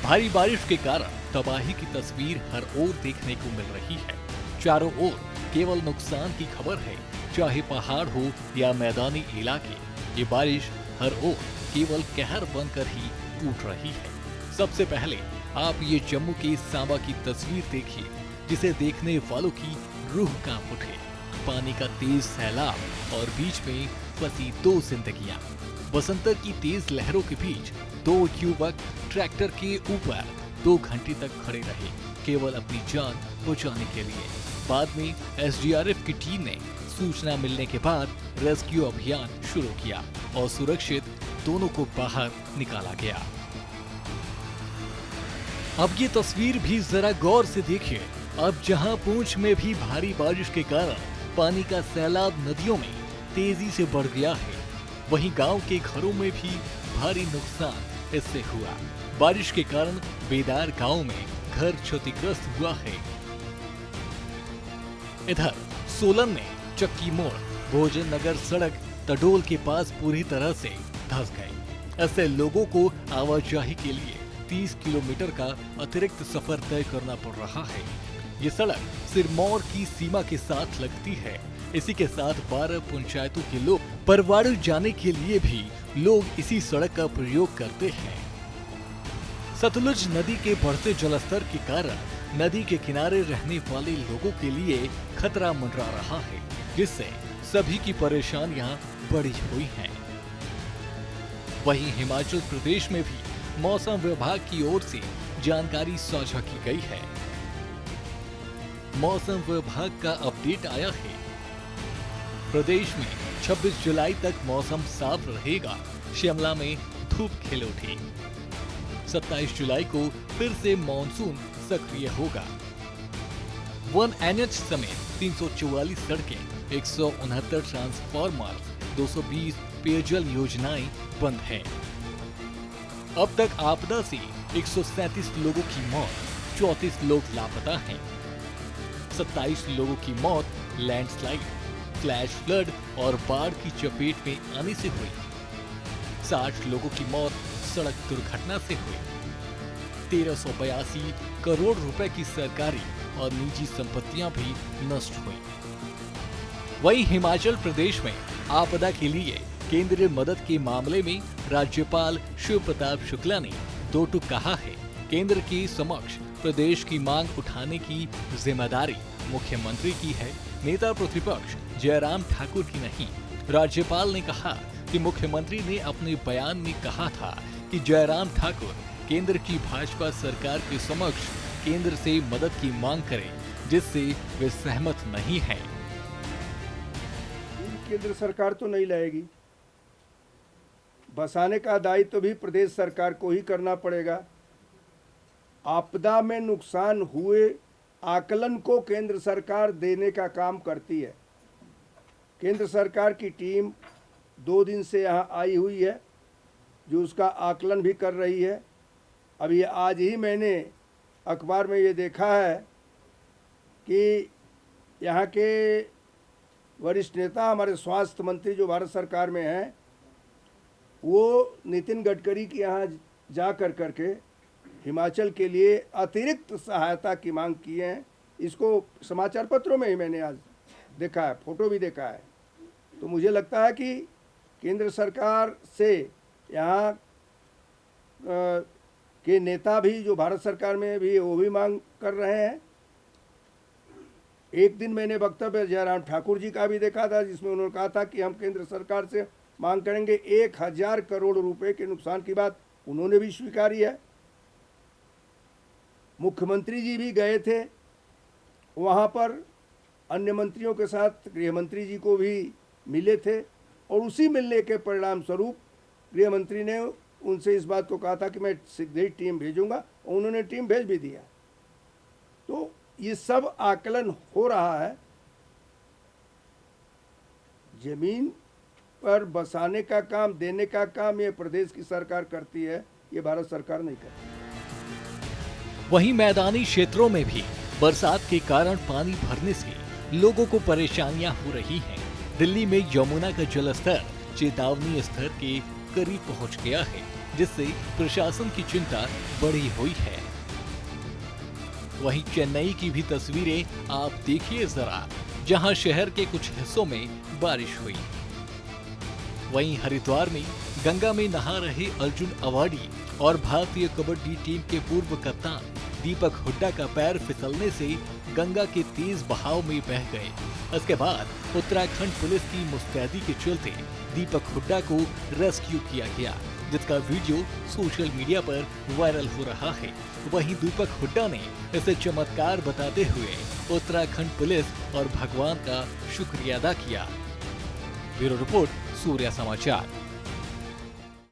भारी बारिश के कारण तबाही की तस्वीर हर ओर देखने को मिल रही है। चारों ओर केवल नुकसान की खबर है, चाहे पहाड़ हो या मैदानी इलाके। ये बारिश हर ओर केवल कहर बनकर ही टूट रही है। सबसे पहले आप ये जम्मू के सांबा की तस्वीर देखिए, जिसे देखने वालों की रूह कांप उठे। पानी का तेज सैलाब और बीच में फंसी दो जिंदगियां। बसंतर की तेज लहरों के बीच दो युवक ट्रैक्टर के ऊपर 2 घंटे तक खड़े रहे, केवल अपनी जान बचाने के लिए। बाद में एसडीआरएफ की टीम ने सूचना मिलने के बाद रेस्क्यू अभियान शुरू किया और सुरक्षित दोनों को बाहर निकाला गया। अब ये तस्वीर भी जरा गौर से देखिए। अब जहां पूंछ में भी भारी बारिश के कारण पानी का सैलाब नदियों में तेजी से बढ़ गया है, वहीं गांव के घरों में भी भारी नुकसान इससे हुआ। बारिश के कारण बेदार गांव में घर क्षतिग्रस्त हुआ है। इधर सोलन में चक्की मोड़ भोजन नगर सड़क तडोल के पास पूरी तरह से धंस गई। ऐसे लोगों को आवाजाही के लिए 30 किलोमीटर का अतिरिक्त सफर तय करना पड़ रहा है। ये सड़क सिरमौर की सीमा के साथ लगती है। इसी के साथ 12 पंचायतों के लोग परवाणु जाने के लिए भी लोग इसी सड़क का प्रयोग करते हैं। सतलुज नदी के बढ़ते जलस्तर के कारण नदी के किनारे रहने वाले लोगों के लिए खतरा मंडरा रहा है, जिससे सभी की परेशानियां बढ़ी हुई हैं। वहीं हिमाचल प्रदेश में भी मौसम विभाग की ओर से जानकारी साझा की गई है। मौसम विभाग का अपडेट आया है। प्रदेश में 26 जुलाई तक मौसम साफ रहेगा। शिमला में धूप खिल उठी। 27 जुलाई को फिर से मॉनसून सक्रिय होगा। 1 NH समेत 344 सड़कें, 169 ट्रांसफार्मर, 220 पेयजल योजनाएं बंद हैं। अब तक आपदा से 137 लोगों की मौत, 34 लोग लापता हैं। 27 लोगों की मौत लैंडस्लाइड, फ्लैश फ्लड और बाढ़ की चपेट में आने से हुई। 60 लोगों की मौत सड़क दुर्घटना से हुई। 1382 करोड़ रुपए की सरकारी और निजी संपत्तियां भी नष्ट हुई। वहीं हिमाचल प्रदेश में आपदा के लिए केंद्रीय मदद के मामले में राज्यपाल शिव प्रताप शुक्ला ने दो टूक कहा है। केंद्र के समक्ष प्रदेश की मांग उठाने की जिम्मेदारी मुख्यमंत्री की है, नेता प्रतिपक्ष जयराम ठाकुर की नहीं। राज्यपाल ने कहा कि मुख्यमंत्री ने अपने बयान में कहा था कि जयराम ठाकुर केंद्र की भाजपा सरकार के समक्ष केंद्र से मदद की मांग करें, जिससे वे सहमत नहीं हैं। केंद्र सरकार तो नहीं लाएगी, बसाने का दायित्व भी प्रदेश सरकार को ही करना पड़ेगा। आपदा में नुकसान हुए आकलन को केंद्र सरकार देने का काम करती है। केंद्र सरकार की टीम 2 दिन से यहाँ आई हुई है, जो उसका आकलन भी कर रही है। अभी आज ही मैंने अखबार में ये देखा है कि यहाँ के वरिष्ठ नेता, हमारे स्वास्थ्य मंत्री जो भारत सरकार में हैं, वो नितिन गडकरी के यहाँ जा करके हिमाचल के लिए अतिरिक्त सहायता की मांग की है। इसको समाचार पत्रों में ही मैंने आज देखा है, फोटो भी देखा है। तो मुझे लगता है कि केंद्र सरकार से यहाँ के नेता भी जो भारत सरकार में भी वो भी मांग कर रहे हैं। एक दिन मैंने वक्तव्य जयराम ठाकुर जी का भी देखा था, जिसमें उन्होंने कहा था कि हम केंद्र सरकार से मांग करेंगे। 1000 करोड़ रुपए के नुकसान की बात उन्होंने भी स्वीकारी है। मुख्यमंत्री जी भी गए थे वहाँ पर, अन्य मंत्रियों के साथ गृह मंत्री जी को भी मिले थे, और उसी मिलने के परिणाम स्वरूप गृह मंत्री ने उनसे इस बात को कहा था कि मैं शीघ्र ही टीम भेजूंगा, और उन्होंने टीम भेज भी दिया। तो ये सब आकलन हो रहा है। जमीन पर बसाने का काम, देने का काम ये प्रदेश की सरकार करती है, ये भारत सरकार नहीं करती। वहीं मैदानी क्षेत्रों में भी बरसात के कारण पानी भरने से लोगों को परेशानियां हो रही हैं। दिल्ली में यमुना का जलस्तर चेतावनी स्तर के करीब पहुंच गया है। जिससे प्रशासन की चिंता बढ़ी हुई है। वहीं चेन्नई की भी तस्वीरें आप देखिए जरा, जहां शहर के कुछ हिस्सों में बारिश हुई। वहीं हरिद्वार में गंगा में नहा रहे अर्जुन अवार्डी और भारतीय कबड्डी टीम के पूर्व कप्तान दीपक हुड्डा का पैर फिसलने से गंगा के तेज बहाव में बह गए। इसके बाद उत्तराखंड पुलिस की मुस्तैदी के चलते दीपक हुड्डा को रेस्क्यू किया गया, जिसका वीडियो सोशल मीडिया पर वायरल हो रहा है। वहीं दीपक हुड्डा ने इसे चमत्कार बताते हुए उत्तराखंड पुलिस और भगवान का शुक्रिया अदा किया। ब्यूरो रिपोर्ट, सूर्या समाचार।